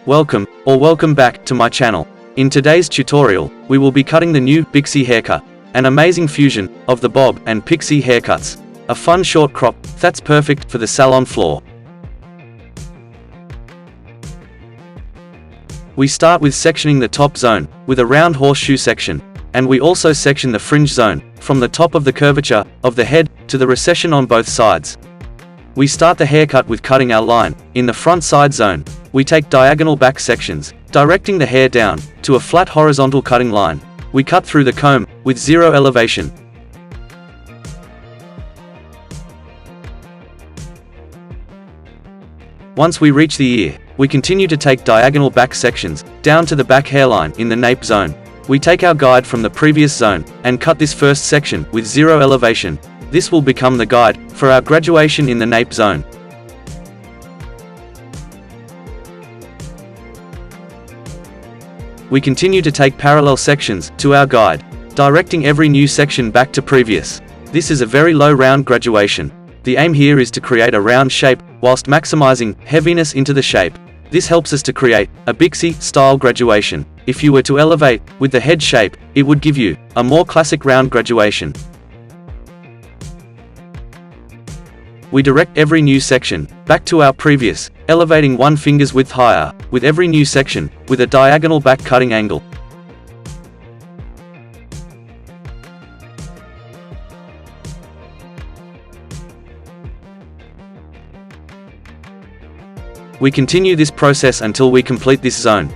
Welcome back to my channel. In today's tutorial, we will be cutting the new Bixie haircut, an amazing fusion of the Bob and Pixie haircuts. A fun short crop that's perfect for the salon floor. We start with sectioning the top zone with a round horseshoe section, and we also section the fringe zone from the top of the curvature of the head to the recession on both sides. We start the haircut with cutting our line. In the front side zone, we take diagonal back sections, directing the hair down to a flat horizontal cutting line. We cut through the comb with zero elevation. Once we reach the ear, we continue to take diagonal back sections down to the back hairline in the nape zone. We take our guide from the previous zone and cut this first section with zero elevation. This will become the guide for our graduation in the nape zone. We continue to take parallel sections to our guide, directing every new section back to previous. This is a very low round graduation. The aim here is to create a round shape whilst maximizing heaviness into the shape. This helps us to create a Bixie style graduation. If you were to elevate with the head shape, it would give you a more classic round graduation. We direct every new section back to our previous, elevating 1 finger's width higher with every new section with a diagonal back cutting angle. We continue this process until we complete this zone.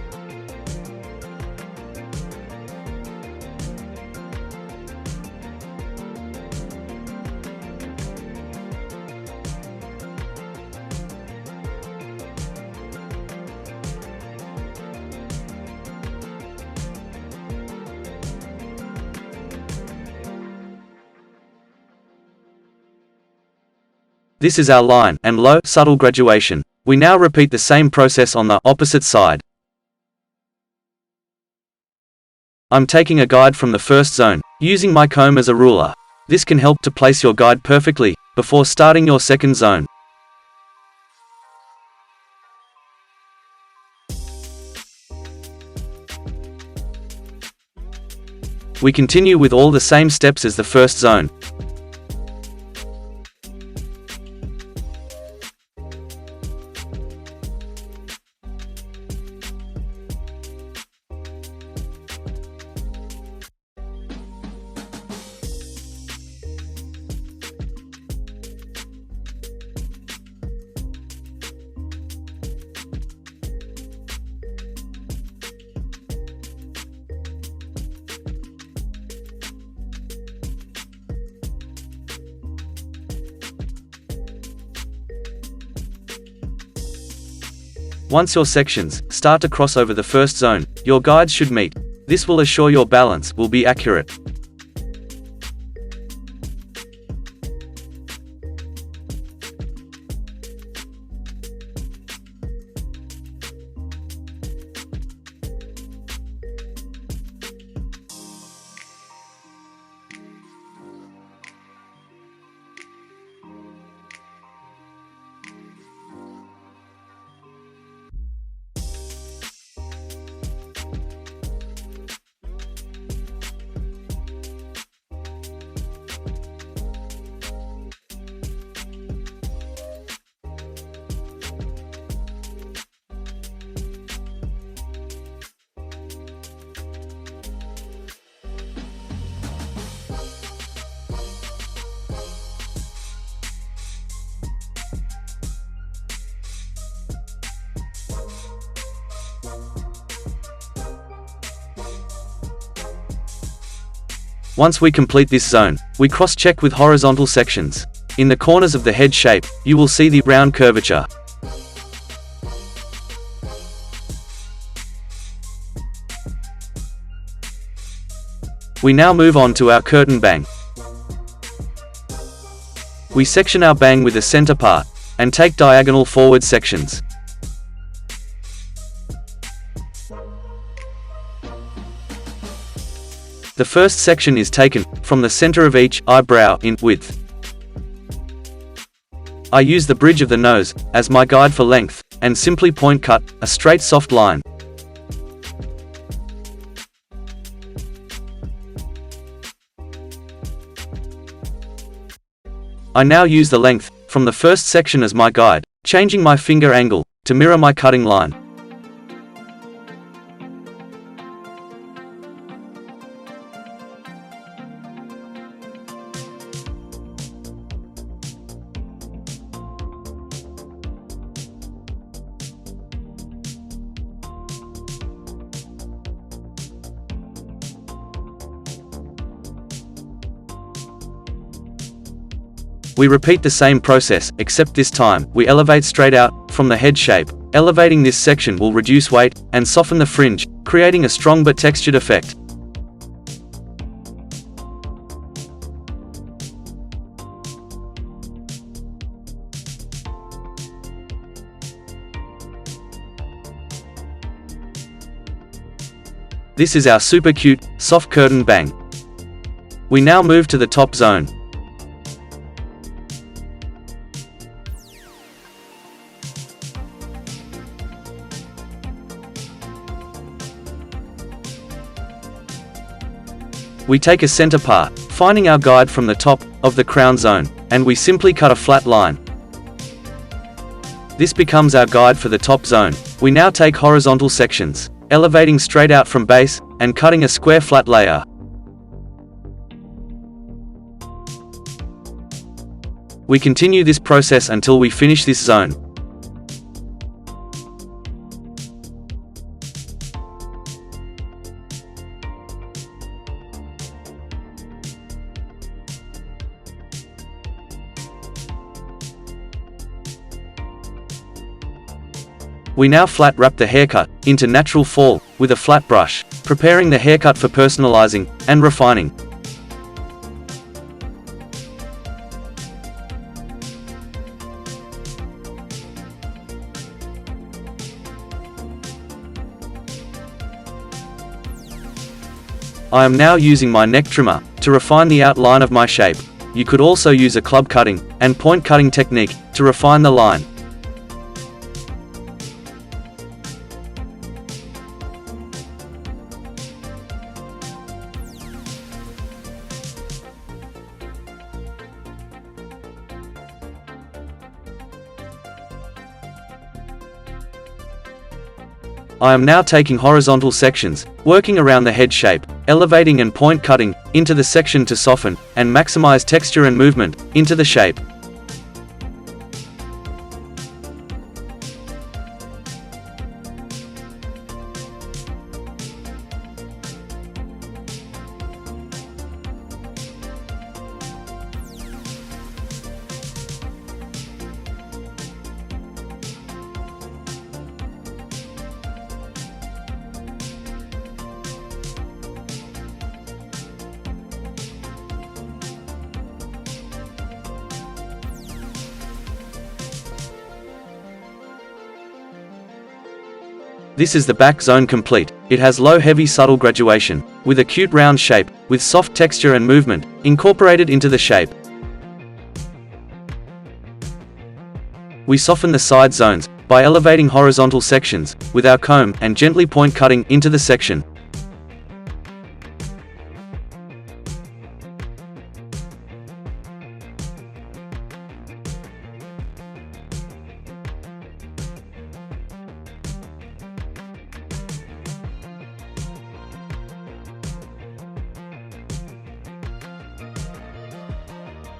This is our line and low, subtle graduation. We now repeat the same process on the opposite side. I'm taking a guide from the first zone, using my comb as a ruler. This can help to place your guide perfectly before starting your second zone. We continue with all the same steps as the first zone. Once your sections start to cross over the first zone, your guides should meet. This will assure your balance will be accurate. Once we complete this zone, we cross-check with horizontal sections. In the corners of the head shape, you will see the round curvature. We now move on to our curtain bang. We section our bang with the center part, and take diagonal forward sections. The first section is taken from the center of each eyebrow in width. I use the bridge of the nose as my guide for length. and simply point cut a straight soft line. I now use the length from the first section as my guide, changing my finger angle to mirror my cutting line. We repeat the same process, except this time, we elevate straight out from the head shape. Elevating this section will reduce weight and soften the fringe, creating a strong but textured effect. This is our super cute, soft curtain bang. We now move to the top zone. We take a center part, finding our guide from the top of the crown zone, and we simply cut a flat line. This becomes our guide for the top zone. We now take horizontal sections, elevating straight out from base, and cutting a square flat layer. We continue this process until we finish this zone. We now flat wrap the haircut into natural fall with a flat brush, preparing the haircut for personalizing and refining. I am now using my neck trimmer to refine the outline of my shape. You could also use a club cutting and point cutting technique to refine the line. I am now taking horizontal sections, working around the head shape, elevating and point cutting into the section to soften and maximize texture and movement into the shape. This is the back zone complete. It has low heavy subtle graduation, with a cute round shape, with soft texture and movement, incorporated into the shape. We soften the side zones, by elevating horizontal sections, with our comb and gently point cutting into the section.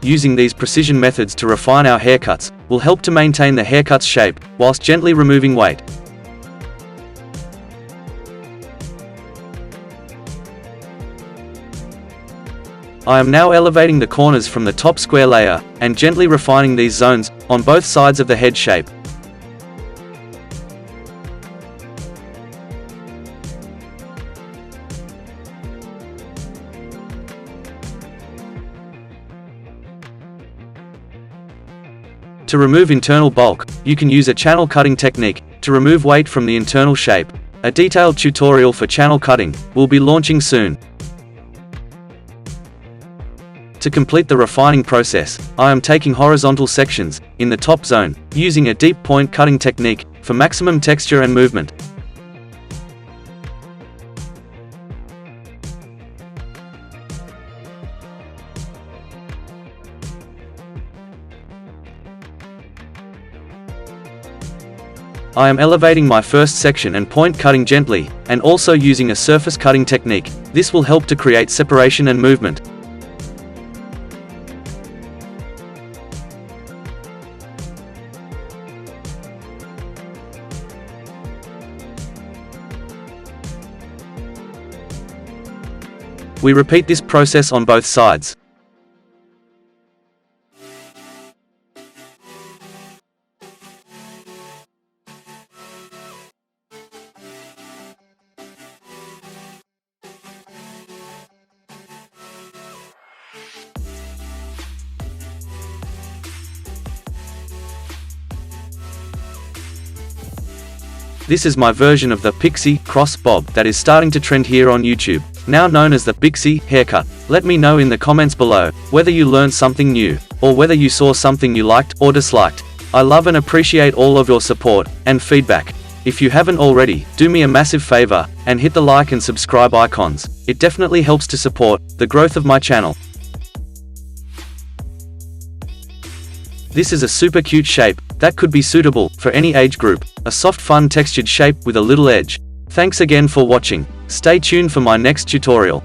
Using these precision methods to refine our haircuts will help to maintain the haircut's shape, whilst gently removing weight. I am now elevating the corners from the top square layer, and gently refining these zones on both sides of the head shape. To remove internal bulk, you can use a channel cutting technique to remove weight from the internal shape. A detailed tutorial for channel cutting will be launching soon. To complete the refining process, I am taking horizontal sections in the top zone, using a deep point cutting technique for maximum texture and movement. I am elevating my first section and point cutting gently, and also using a surface cutting technique. This will help to create separation and movement. We repeat this process on both sides. This is my version of the Pixie cross bob that is starting to trend here on YouTube, now known as the Bixie haircut. Let me know in the comments below whether you learned something new, or whether you saw something you liked or disliked. I love and appreciate all of your support and feedback. If you haven't already, do me a massive favor and hit the like and subscribe icons. It definitely helps to support the growth of my channel. This is a super cute shape that could be suitable for any age group, a soft fun textured shape with a little edge. Thanks again for watching. Stay tuned for my next tutorial.